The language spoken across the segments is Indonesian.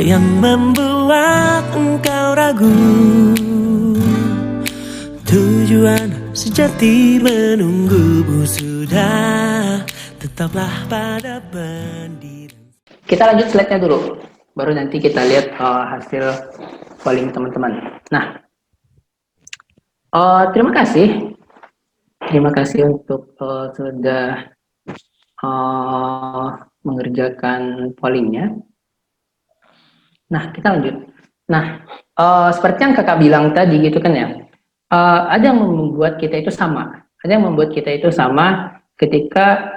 yang membuat engkau ragu? Tujuan sejati menunggumu sudah, tetaplah pada pendirian. Kita lanjut slide-nya dulu, baru nanti kita lihat hasil polling teman-teman. Nah, terima kasih untuk sudah mengerjakan pollingnya. Nah, kita lanjut. Nah, seperti yang kakak bilang tadi gitu kan ya, ada yang membuat kita itu sama. Ada yang membuat kita itu sama ketika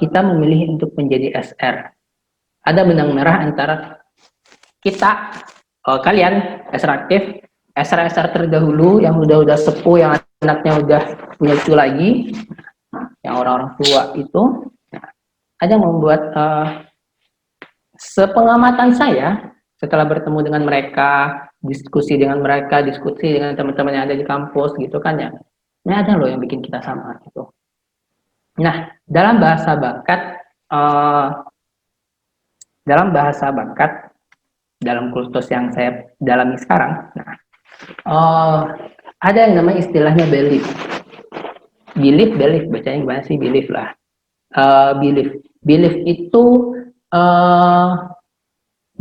kita memilih untuk menjadi SR. Ada benang merah antara kita, kalian, SR aktif, SR terdahulu yang udah sepuh, yang anaknya udah punya cucu lagi, yang orang-orang tua itu, ada yang membuat sepengamatan saya setelah bertemu dengan mereka, diskusi dengan teman-teman yang ada di kampus gitu kan ya. Ini ada loh yang bikin kita sama gitu. Nah, dalam bahasa bakat, dalam kultus yang saya dalami sekarang, nah, ada yang namanya istilahnya belief. Belief, bacanya gimana sih? Belief lah. Belief itu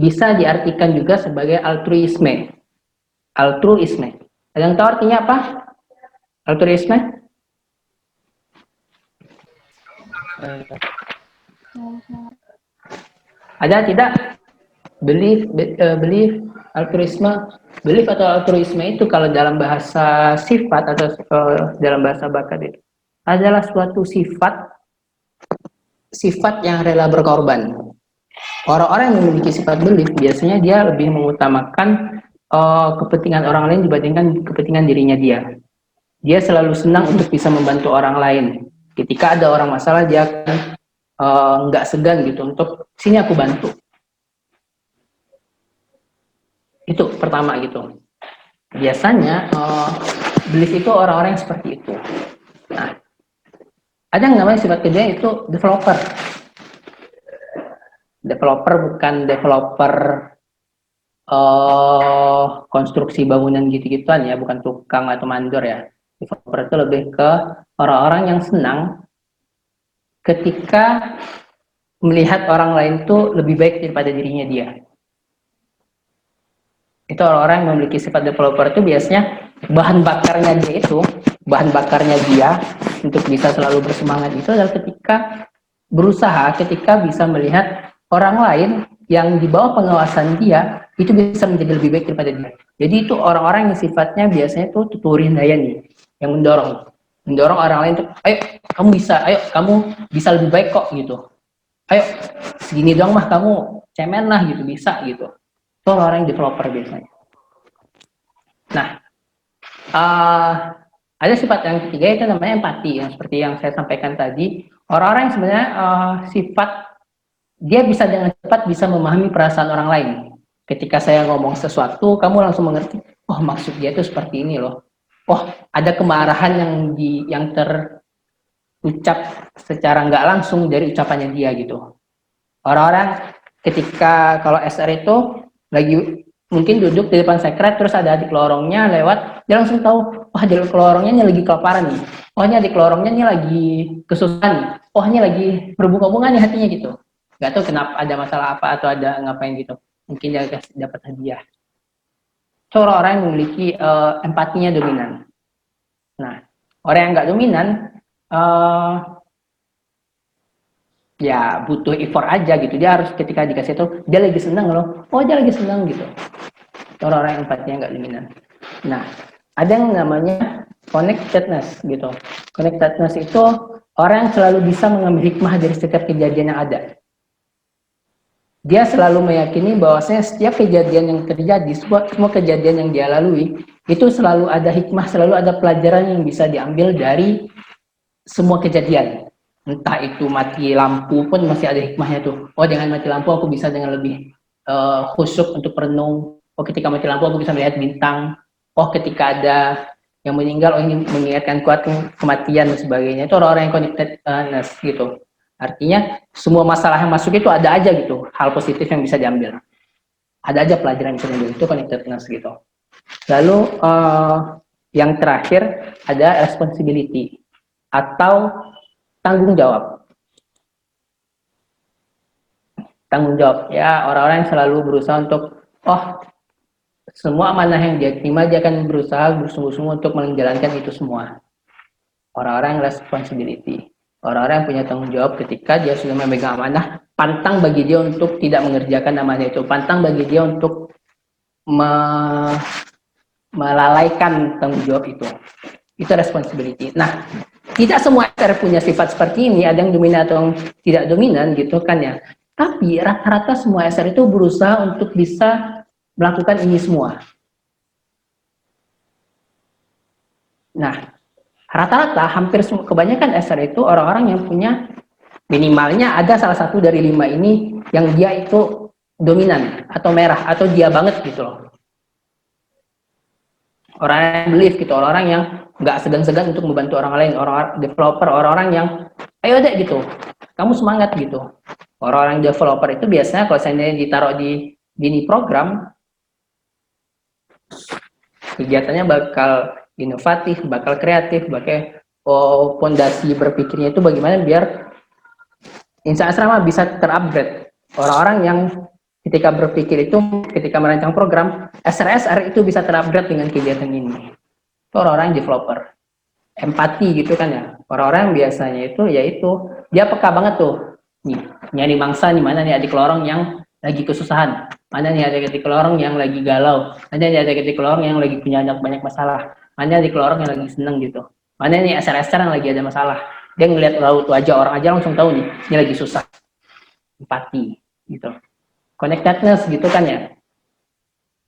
bisa diartikan juga sebagai altruisme. Ada yang tahu artinya apa? Altruisme? Ada tidak? Belief, altruisme. Belief atau altruisme itu kalau dalam bahasa sifat atau dalam bahasa bakat itu adalah suatu sifat yang rela berkorban. Orang-orang yang memiliki sifat belief biasanya dia lebih mengutamakan kepentingan orang lain dibandingkan kepentingan dirinya dia. Dia selalu senang untuk bisa membantu orang lain. Ketika ada orang masalah, dia akan nggak segan gitu untuk sini aku bantu. Itu pertama gitu. Biasanya belief itu orang-orang yang seperti itu. Nah, ada yang namanya sifat kedua itu developer. Developer bukan developer konstruksi bangunan gitu-gituan ya, bukan tukang atau mandor ya. Developer itu lebih ke orang-orang yang senang ketika melihat orang lain tuh lebih baik daripada dirinya dia. Itu orang-orang yang memiliki sifat developer itu biasanya bahan bakarnya dia untuk bisa selalu bersemangat itu adalah ketika bisa melihat orang lain yang di bawah pengawasan dia itu bisa menjadi lebih baik daripada dia. Jadi itu orang-orang yang sifatnya biasanya tuh tuturin daya nih, yang mendorong orang lain tuh, ayo kamu bisa lebih baik kok gitu. Ayo segini doang mah kamu cemen lah gitu, bisa gitu. Itu orang yang developer biasanya. Nah, ada sifat yang ketiga itu namanya empati, yang seperti yang saya sampaikan tadi. Orang-orang yang sebenarnya sifat dia bisa dengan cepat bisa memahami perasaan orang lain. Ketika saya ngomong sesuatu, kamu langsung mengerti, oh maksud dia itu seperti ini loh. Oh, ada kemarahan yang terucap secara nggak langsung dari ucapannya dia gitu. Orang-orang ketika kalau SR itu lagi mungkin duduk di depan sekret, terus ada adik lorongnya lewat, dia langsung tahu, wah adik lorongnya ini lagi kelaparan nih, oh ini adik lorongnya ini lagi kesusahan nih, oh ini lagi berbunga-bunga nih hatinya gitu. Gak tahu kenapa, ada masalah apa atau ada ngapain gitu, mungkin dia dapat hadiah. So, orang-orang yang memiliki empatinya dominan. Nah, orang yang nggak dominan ya butuh effort aja gitu. Dia harus ketika dikasih itu dia lagi senang loh, oh dia lagi senang gitu. Orang-orang yang empatinya nggak dominan. Nah, ada yang namanya connectedness gitu. Connectedness itu orang yang selalu bisa mengambil hikmah dari setiap kejadian yang ada. Dia selalu meyakini bahwasanya setiap kejadian yang terjadi, semua kejadian yang dia lalui, itu selalu ada hikmah, selalu ada pelajaran yang bisa diambil dari semua kejadian. Entah itu mati lampu pun masih ada hikmahnya tuh. Oh, dengan mati lampu aku bisa dengan lebih khusyuk untuk merenung. Oh, ketika mati lampu aku bisa melihat bintang. Oh, ketika ada yang meninggal, oh ini mengingatkan kuat kematian dan sebagainya. Itu orang-orang yang connectedness gitu. Artinya semua masalah yang masuk itu ada aja gitu, hal positif yang bisa diambil. ada aja pelajaran yang penting itu connectedness gitu. Lalu yang terakhir ada responsibility atau tanggung jawab. Tanggung jawab ya, orang-orang yang selalu berusaha untuk semua amanah yang dia terima dia akan berusaha bersungguh-sungguh untuk menjalankan itu semua. Orang-orang yang responsibility, orang-orang yang punya tanggung jawab ketika dia sudah memegang amanah, pantang bagi dia untuk tidak mengerjakan amanah itu, pantang bagi dia untuk melalaikan tanggung jawab itu. Itu responsibility. Nah, tidak semua SR punya sifat seperti ini, ada yang dominan atau yang tidak dominan gitu kan ya. Tapi rata-rata semua SR itu berusaha untuk bisa melakukan ini semua. Nah, rata-rata hampir kebanyakan SR itu orang-orang yang punya minimalnya ada salah satu dari 5 ini yang dia itu dominan atau merah atau dia banget gitu loh. Orang yang believe gitu, orang-orang yang nggak segan-segan untuk membantu orang lain, orang developer, orang-orang yang ayo deh gitu, kamu semangat gitu. Orang-orang developer itu biasanya kalau saya ditaruh di gini program, kegiatannya bakal inovatif, bakal kreatif, bakal fondasi berpikirnya itu bagaimana biar insan asrama bisa terupgrade. Orang-orang yang ketika berpikir itu, ketika merancang program, SR itu bisa terupgrade dengan kegiatan ini. Itu orang-orang developer. Empati gitu kan ya. Orang-orang biasanya itu, yaitu, dia peka banget tuh. Nih, nyari mangsa nih, mana nih adik lorong yang lagi kesusahan. Mana nih adik-adik lorong yang lagi galau. Mana nih adik-adik lorong yang lagi punya banyak masalah. Mana adik lorong yang lagi seneng gitu. Mana nih SR yang lagi ada masalah. Dia ngeliat laut wajah orang aja langsung tahu nih, ini lagi susah. Empati gitu. Connectedness gitu kan ya.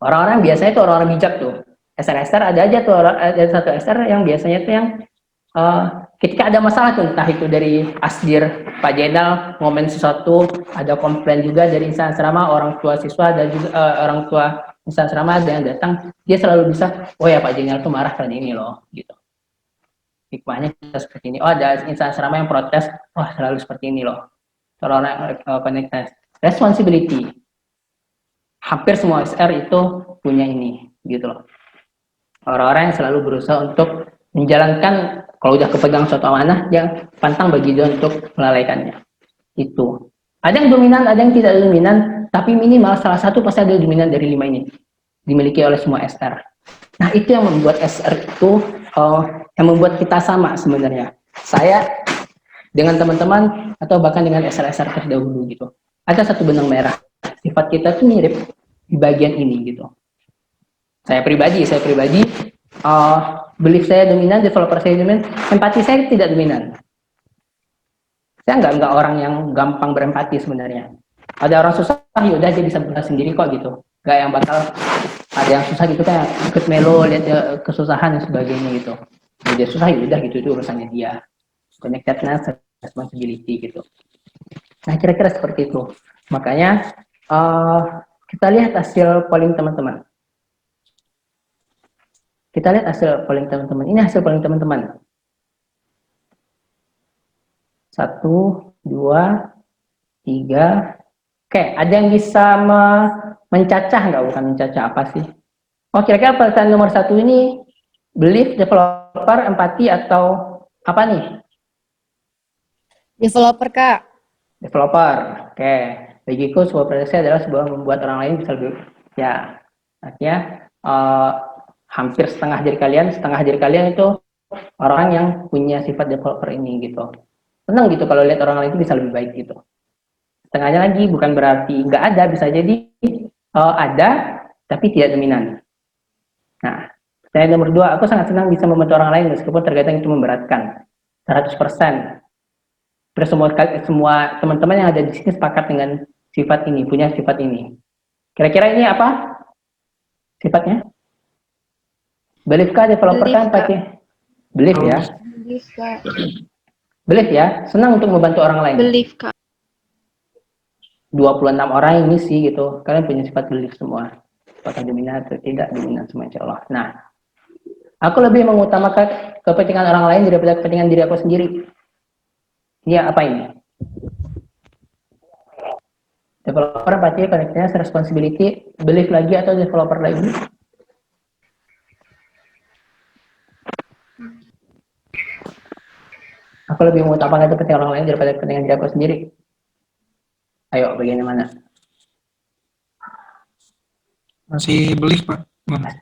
Orang-orang biasanya itu orang-orang bijak tuh. SR ada aja tuh, ada satu SR yang biasanya tuh yang ketika ada masalah tuh, entah itu dari Asdir, Pak Jenal ngomen sesuatu, ada komplain juga dari insan asrama, orang tua siswa dan juga orang tua insan asrama ada yang datang, dia selalu bisa, oh ya Pak Jenal tuh marah karena ini loh, gitu. Hikmahnya seperti ini. Oh ada insan asrama yang protes, wah selalu seperti ini loh. Orang-orang connected. Responsibility. Hampir semua SR itu punya ini, gitu loh. Orang-orang yang selalu berusaha untuk menjalankan, kalau udah kepegang suatu amanah, yang pantang bagi dia untuk melalaikannya. Itu. Ada yang dominan, ada yang tidak dominan, tapi minimal salah satu pasti ada dominan dari 5 ini. Dimiliki oleh semua SR. Nah, itu yang membuat SR itu, yang membuat kita sama sebenarnya. Saya dengan teman-teman, atau bahkan dengan SR-SR terdahulu gitu. Ada satu benang merah. Sifat kita tuh mirip di bagian ini gitu. Saya pribadi, belief saya dominan, developer saya dominan, empati saya tidak dominan. Saya nggak orang yang gampang berempati sebenarnya. Ada orang susah, yaudah dia bisa berusaha sendiri kok gitu. Nggak yang bakal ada yang susah gitu kan, ikut melo, lihat kesusahan dan sebagainya gitu. Jadi dia susah, yaudah gitu, itu urusannya dia. Connectedness, responsibility gitu. Nah kira-kira seperti itu. Makanya kita lihat hasil polling teman-teman. Kita lihat hasil polling teman-teman. Ini hasil polling teman-teman. 1, 2, 3. Oke, ada yang bisa mencacah nggak? Bukan mencacah apa sih? Oh, kira-kira pertanyaan nomor 1 ini belief, developer, empati, atau apa nih? Developer, Kak. Developer. Oke. Bagiku sebuah prediksi adalah sebuah membuat orang lain bisa lebih, ya, artinya hampir setengah dari kalian itu orang yang punya sifat developer ini gitu. Senang gitu kalau lihat orang lain itu bisa lebih baik gitu. Setengahnya lagi bukan berarti nggak ada, bisa jadi ada tapi tidak dominan. Nah, saya nomor 2, aku sangat senang bisa membantu orang lain meskipun terkadang itu memberatkan. 100%. Terus semua teman-teman yang ada di sini sepakat dengan sifat ini, punya sifat ini. Kira-kira ini apa sifatnya? Belief kah, developer kah, empati? Belief ya. Belief, Kak. Belief ya, senang untuk membantu orang lain. Belief, Kak. 26 orang yang misi gitu, kalian punya sifat belief semua. Apakah dominan atau tidak dominan semua, insya Allah. Nah, aku lebih mengutamakan kepentingan orang lain daripada kepentingan diri aku sendiri. Ini apa ini? Developer empati, connectedness, responsibility, belief lagi atau developer lagi? Aku lebih mengutamakan kepentingan orang lain daripada kepentingan diri aku sendiri. Ayo, bagaimana? Masih belief, Pak.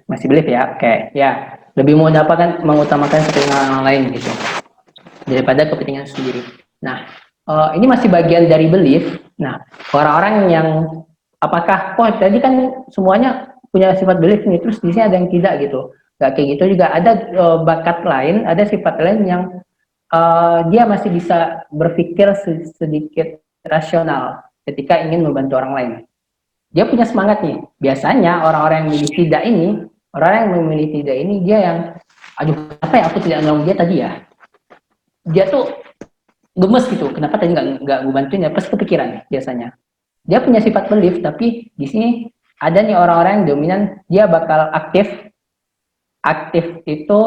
Masih belief ya? Oke, ya. Lebih mengutamakan kepentingan orang lain gitu daripada kepentingan sendiri. Nah, ini masih bagian dari belief. Nah, orang-orang yang apakah tadi kan semuanya punya sifat belief nih, terus di sini ada yang tidak gitu. Gak kayak gitu juga, ada bakat lain, ada sifat lain yang dia masih bisa berpikir sedikit rasional ketika ingin membantu orang lain. Dia punya semangat nih. Biasanya orang-orang yang memilih tidak ini, orang yang memilih tidak ini, dia yang, aduh, apa ya aku tidak nolong dia tadi ya? Dia tuh gemes gitu. Kenapa tadi nggak gue bantuin ya? Pasti kepikiran biasanya. Dia punya sifat belief, tapi di sini ada nih orang-orang yang dominan, dia bakal aktif. Aktif itu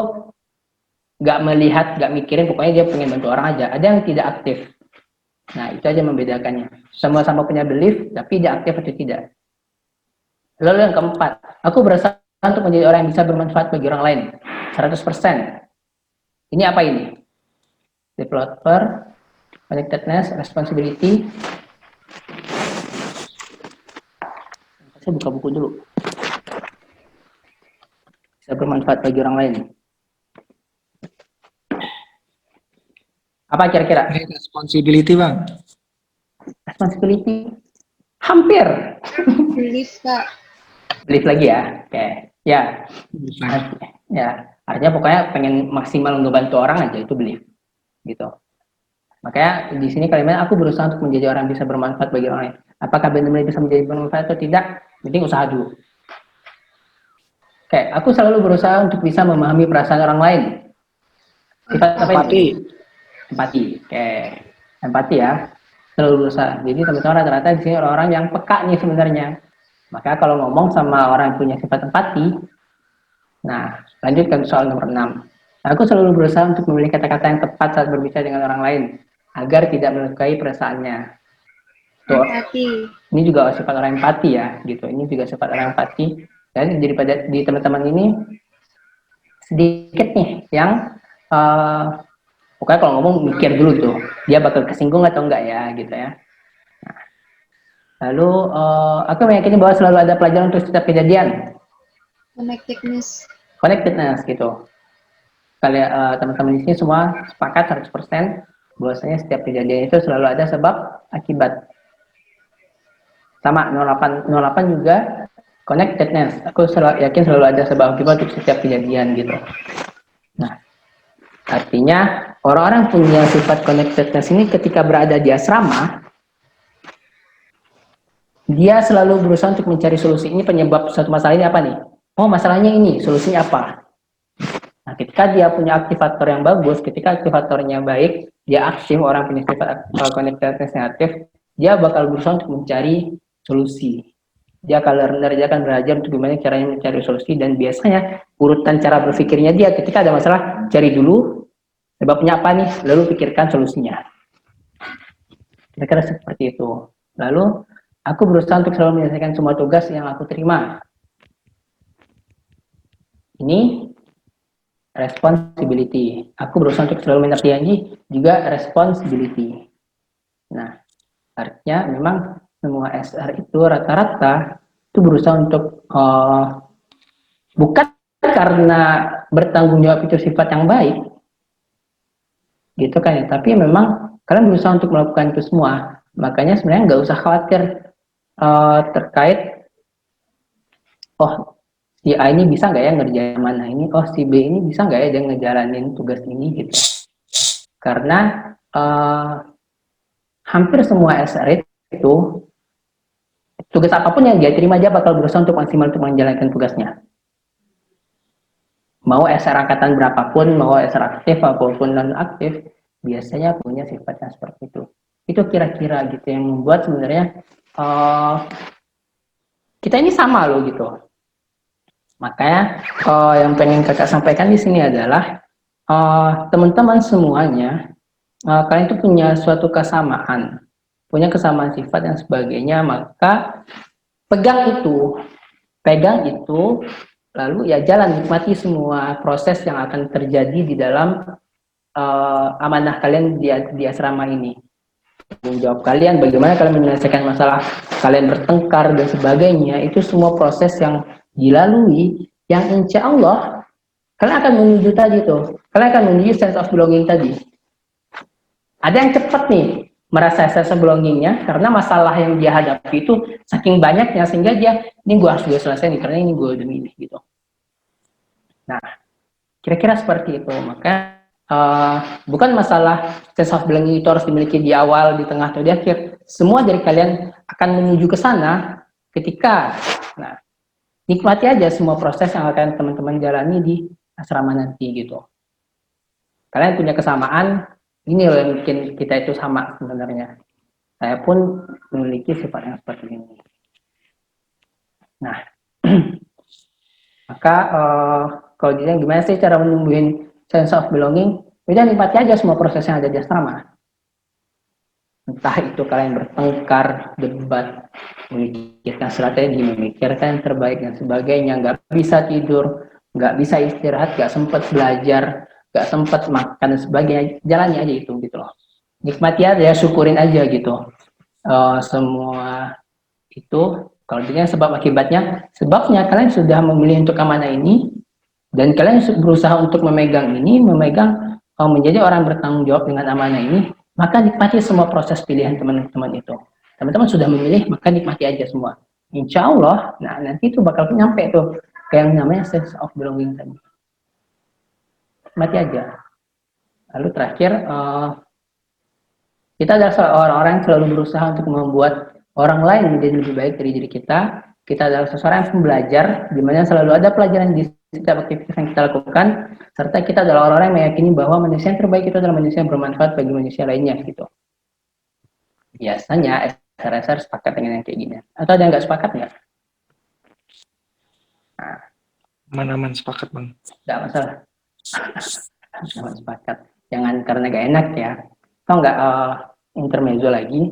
nggak melihat, nggak mikirin, pokoknya dia pengen bantu orang aja. Ada yang tidak aktif. Nah, itu aja membedakannya. Sama-sama punya belief, tapi dia aktif atau tidak. Lalu yang keempat, aku berusaha untuk menjadi orang yang bisa bermanfaat bagi orang lain. 100%. Ini apa ini? Developer, connectedness, responsibility. Saya buka buku dulu. Bisa bermanfaat bagi orang lain. Apa kira-kira? Responsibility, Bang. Responsibility. Hampir. Belief, Kak. Belief lagi ya. Oke. Ya. Ya. Artinya pokoknya pengen maksimal ngebantu orang aja, itu belief. Gitu. Makanya di sini kalimatnya aku berusaha untuk menjadi orang yang bisa bermanfaat bagi orang lain. Apakah benar-benar bisa menjadi bermanfaat atau tidak? Penting usaha dulu. Oke, aku selalu berusaha untuk bisa memahami perasaan orang lain. Sifat apa ini? Empati. Oke, empati ya. Selalu berusaha. Jadi teman-teman rata-rata di sini orang-orang yang peka nih sebenarnya. Maka kalau ngomong sama orang yang punya sifat empati, nah lanjut ke soal nomor 6. Aku selalu berusaha untuk memilih kata-kata yang tepat saat berbicara dengan orang lain, agar tidak melukai perasaannya. Tuh, Empati. ini juga sifat orang empati ya, gitu. Ini juga sifat orang empati. Dan daripada di teman-teman ini sedikit nih yang pokoknya kalau ngomong mikir dulu tuh, dia bakal kesinggung atau enggak ya, gitu ya. Nah, lalu aku meyakini bahwa selalu ada pelajaran untuk setiap kejadian. Connectedness gitu. Kalian teman-teman di sini semua sepakat 100% bahwasanya setiap kejadian itu selalu ada sebab akibat. Sama 08 juga connectedness. Aku yakin selalu ada sebab akibat untuk setiap kejadian gitu. Nah, artinya orang-orang punya sifat connectedness ini ketika berada di asrama, dia selalu berusaha untuk mencari solusi. Ini penyebab suatu masalah ini apa nih? Oh, masalahnya ini, solusinya apa? Nah, ketika dia punya aktivator yang bagus, ketika aktivatornya baik, dia aktif, orang punya sifat connectedness yang aktif, dia bakal berusaha untuk mencari solusi. Dia akan learner, dia akan belajar untuk gimana caranya mencari solusi, dan biasanya urutan cara berpikirnya dia ketika ada masalah, cari dulu sebabnya apa nih, lalu pikirkan solusinya. Kira-kira seperti itu. Lalu, aku berusaha untuk selalu menyelesaikan semua tugas yang aku terima. Ini responsibility. Aku berusaha untuk selalu menepati janji, juga responsibility. Nah, artinya memang semua SR itu rata-rata itu berusaha untuk bukan karena bertanggung jawab itu sifat yang baik, gitu kan ya. Tapi memang kalian berusaha untuk melakukan itu semua. Makanya sebenarnya nggak usah khawatir terkait si A ini bisa nggak ya ngerjain mana ini, si B ini bisa nggak ya dia ngejalanin tugas ini gitu. Karena hampir semua SR itu tugas apapun yang dia terima, dia bakal berusaha untuk maksimal untuk menjalankan tugasnya. Mau SR angkatan berapapun, mau SR aktif apapun non aktif, biasanya punya sifatnya seperti itu. Itu kira-kira gitu yang membuat sebenarnya kita ini sama loh gitu. Makanya yang pengen kakak sampaikan di sini adalah teman-teman semuanya, kalian itu punya suatu kesamaan. punya kesamaan sifat dan sebagainya, maka pegang itu, lalu ya jalan, nikmati semua proses yang akan terjadi di dalam amanah kalian di asrama ini. Tanggung jawab kalian, bagaimana kalian menyelesaikan masalah kalian bertengkar dan sebagainya, itu semua proses yang dilalui, yang insya Allah kalian akan menuju tadi tuh, kalian akan menuju sense of belonging tadi. Ada yang cepat nih merasa sense of belongingnya karena masalah yang dia hadapi itu saking banyaknya, sehingga dia, ini gue harus selesai nih karena ini gue demi ini gitu. Nah, kira-kira seperti itu. Maka bukan masalah sense of belonging itu harus dimiliki di awal, di tengah, atau di akhir. Semua dari kalian akan menuju ke sana ketika, nah, nikmati aja semua proses yang akan teman-teman jalani di asrama nanti gitu. Kalian punya kesamaan, ini loh yang bikin kita itu sama sebenarnya. Saya pun memiliki sifat yang seperti ini. Nah, maka kalau dia gimana sih cara menumbuhin sense of belonging? Udah nikmati aja semua proses yang ada di asrama. Entah itu kalian bertengkar, debat, memikirkan strategi, memikirkan yang terbaik dan sebagainya, nggak bisa tidur, nggak bisa istirahat, nggak sempat belajar, nggak sempat makan dan sebagainya, jalani aja itu gitu loh. Nikmati aja, syukurin aja gitu. Semua itu, kalau ditanya sebab akibatnya, sebabnya kalian sudah memilih untuk amanah ini, dan kalian berusaha untuk memegang menjadi orang bertanggung jawab dengan amanah ini, maka nikmati semua proses pilihan teman-teman itu. Teman-teman sudah memilih, maka nikmati aja semua. Insya Allah, nah nanti itu bakal nyampe tuh ke yang namanya sense of belonging tadi. Nikmati aja. Lalu terakhir, kita adalah orang-orang yang selalu berusaha untuk membuat orang lain menjadi lebih baik dari diri kita. Kita adalah seseorang yang belajar, di mana selalu ada pelajaran di setiap aktivitas yang kita lakukan, serta kita adalah orang-orang yang meyakini bahwa manusia yang terbaik itu adalah manusia yang bermanfaat bagi manusia lainnya gitu. Biasanya SR sepakat dengan yang kayak gini. Atau ada yang nggak sepakat nggak? Nah, Aman-aman sepakat, Bang. nggak masalah. Jangan sepakat. Jangan karena gak enak ya. Atau nggak intermezzo lagi.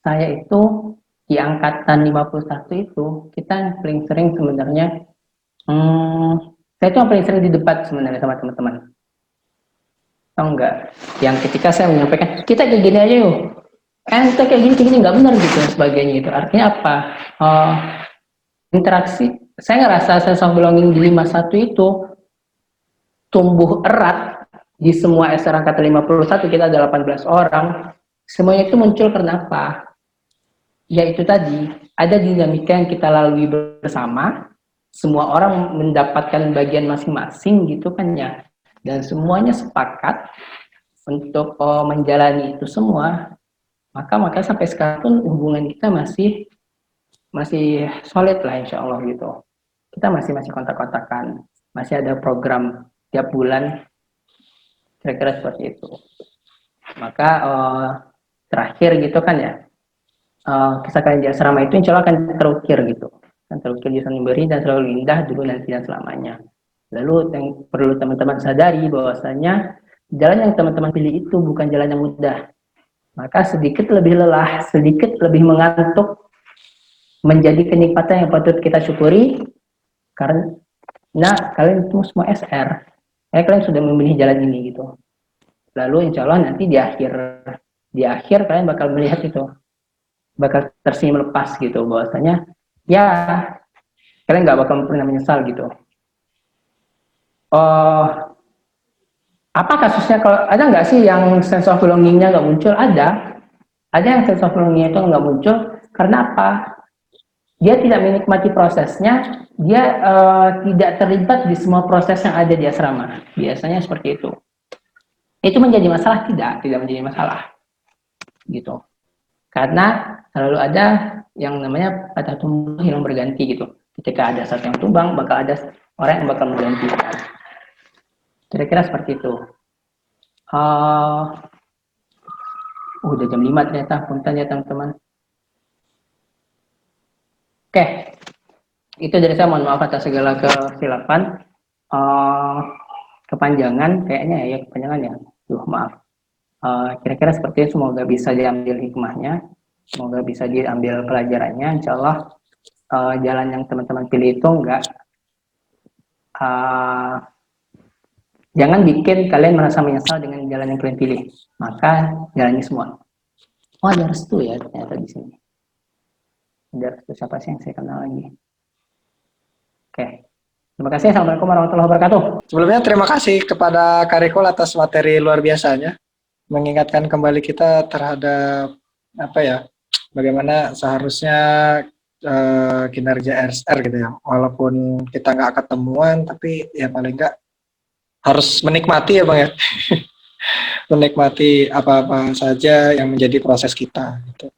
Saya itu di angkatan 51 itu, kita yang paling sering sebenarnya, saya itu yang paling sering di debat sebenarnya sama teman-teman. Tahu nggak? Yang ketika saya menyampaikan, kita kayak gini aja yuk, kita kayak gini nggak benar gitu dan sebagainya itu. Artinya apa? Interaksi, saya ngerasa sense of belonging di 51 itu tumbuh erat di semua SR angkatan 51, kita ada 18 orang. Semuanya itu muncul karena apa? Yaitu tadi, ada dinamika yang kita lalui bersama, semua orang mendapatkan bagian masing-masing gitu kan ya, dan semuanya sepakat untuk menjalani itu semua, maka sampai sekarang pun hubungan kita masih solid lah insya Allah gitu. Kita masih kontak-kontakan, masih ada program tiap bulan, kira-kira seperti itu. Maka terakhir gitu kan ya, kisah kalian di asrama itu insya Allah akan terukir gitu, akan terukir di sana beri dan selalu indah dulu nanti dan selamanya. Lalu yang perlu teman-teman sadari bahwasanya jalan yang teman-teman pilih itu bukan jalan yang mudah. Maka sedikit lebih lelah, sedikit lebih mengantuk, menjadi kenikmatan yang patut kita syukuri karena kalian itu semua SR. Kalian sudah memilih jalan ini gitu. Lalu insya Allah nanti di akhir kalian bakal melihat itu, bakal tersenyum lepas gitu, bahwasanya ya kalian nggak bakal pernah menyesal gitu. Apa kasusnya? Kalau ada nggak sih yang sense of belongingnya nggak muncul? Ada yang sense of belongingnya itu nggak muncul karena apa? Dia tidak menikmati prosesnya, dia tidak terlibat di semua proses yang ada di asrama. Biasanya seperti itu. Itu menjadi masalah? Tidak menjadi masalah gitu. Karena selalu ada yang namanya patah tumbuh hilang berganti gitu. Ketika ada satu yang tumbang, bakal ada orang yang bakal menggantikan. Kira-kira seperti itu. Udah jam 5 ternyata, punten ya teman-teman. Oke, itu dari saya, mohon maaf atas segala kesilapan. Kepanjangan kayaknya ya, kepanjangan ya. Maaf. Kira-kira seperti itu, semoga bisa diambil hikmahnya, semoga bisa diambil pelajarannya. Insya Allah jalan yang teman-teman pilih itu uh, jangan bikin kalian merasa menyesal dengan jalan yang kalian pilih. Maka jalani semua. Oh, ada restu ya ternyata di sini. Ada restu, siapa sih yang saya kenal lagi? Oke. Terima kasih. Assalamualaikum warahmatullahi wabarakatuh. Sebelumnya terima kasih kepada Kak Rikul atas materi luar biasanya, mengingatkan kembali kita terhadap bagaimana seharusnya kinerja RSR gitu ya. Walaupun kita nggak ketemuan, tapi ya paling nggak harus menikmati ya Bang ya. Menikmati apa-apa saja yang menjadi proses kita gitu.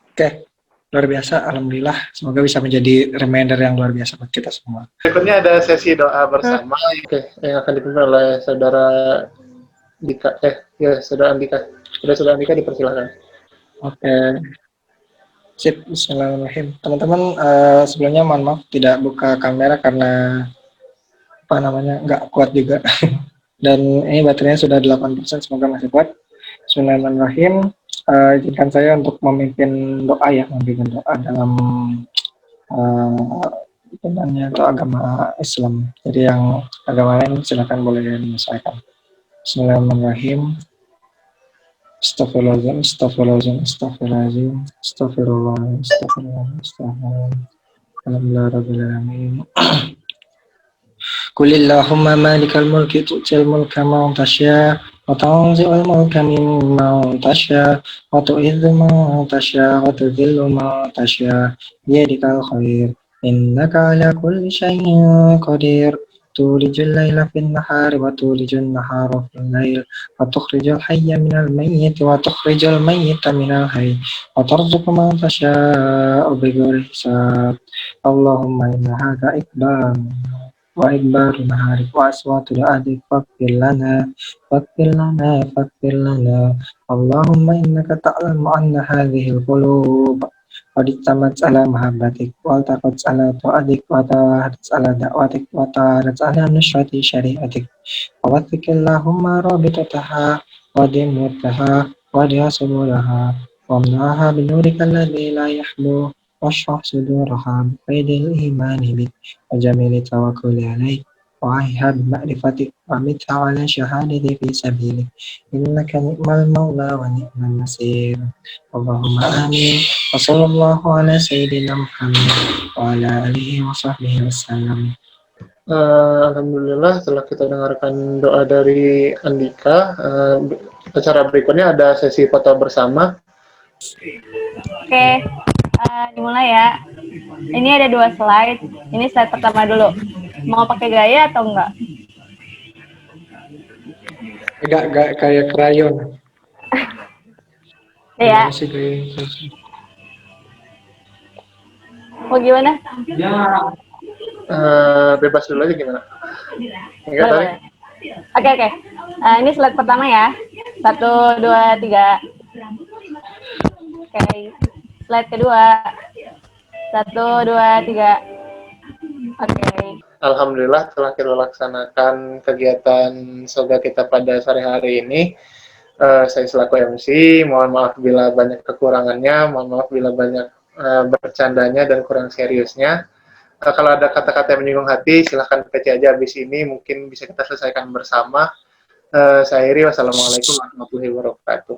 Oke, luar biasa, alhamdulillah. Semoga bisa menjadi reminder yang luar biasa buat kita semua. Berikutnya ada sesi doa bersama. Oke, yang akan dipimpin oleh saudara Dika. Saudara Andika. Saudara Andika dipersilakan. Oke. Sip, bismillahirrahmanirrahim. Teman-teman, sebelumnya mohon maaf tidak buka kamera karena nggak kuat juga. Dan ini baterainya sudah 8%, semoga masih kuat. Bismillahirrahmanirrahim. Izinkan saya untuk memimpin doa dalam itu agama Islam. Jadi yang agama lain silakan boleh menyesuaikan. Bismillahirrahmanirrahim. Astagfirullahaladzim, astagfirullahaladzim, astagfirullahaladzim, astagfirullahaladzim, astagfirullahaladzim. Alhamdulillah rabbil alamin. Qulillahumma malikal mulki tu'til mulka man tasya wa tanzi'ul mulka mimman tasya wa tu'izzu man tasya wa tudhillu man tasya biyadikal khair innaka ala kulli syai'in qadir tulijul laila fin nahari wa tulijul nahara fil lail wa tukhrijul hayya minal mayyiti wa tukhrijul mayyita minal hayy wa tarzuqu man tasya bighairi hisab. Allahumma inna hadza iqbal wa ikbar nahari wa aswatu adik fakfir lana Allahumma innaka ta'lamu anna hadhihi al-qulub qad istamat ala mahabbatik wa taqat ala tu'adik wa tawahat ala da'watik wa tawahat ala nusrati syariatik wa wathik Allahumma rabitataha wa dimutaha wa dihasubulaha wa amnaha binurika alladhi la yahlu واشرح صدورها بقيد الإيمان بك وجميل التوكل عليك وعيها بمعرفتك ومتها على شهادتي في سبيلك إنك نعم المولى ونعم النصير اللهم آمين وصلى الله على سيدنا محمد وعلى آله وصحبه وسلم. Alhamdulillah setelah kita dengarkan doa dari Andika, acara berikutnya ada sesi foto bersama. Oke. Dimulai ya. Ini ada 2 slide. Ini slide pertama dulu. Mau pakai gaya atau enggak? Enggak kayak krayon. Ya. Mau gimana? Bebas dulu aja gimana? Enggak tarik. Oke. Ini slide pertama ya. 1, 2, 3. Oke. Slide kedua. 1, 2, 3. Oke. Alhamdulillah telah kita laksanakan kegiatan soga kita pada sore hari ini. Saya selaku MC, mohon maaf bila banyak kekurangannya, mohon maaf bila banyak bercandanya dan kurang seriusnya. Kalau ada kata-kata yang menyinggung hati, silahkan PC aja habis ini, mungkin bisa kita selesaikan bersama. Saya Iri, wassalamualaikum warahmatullahi wabarakatuh.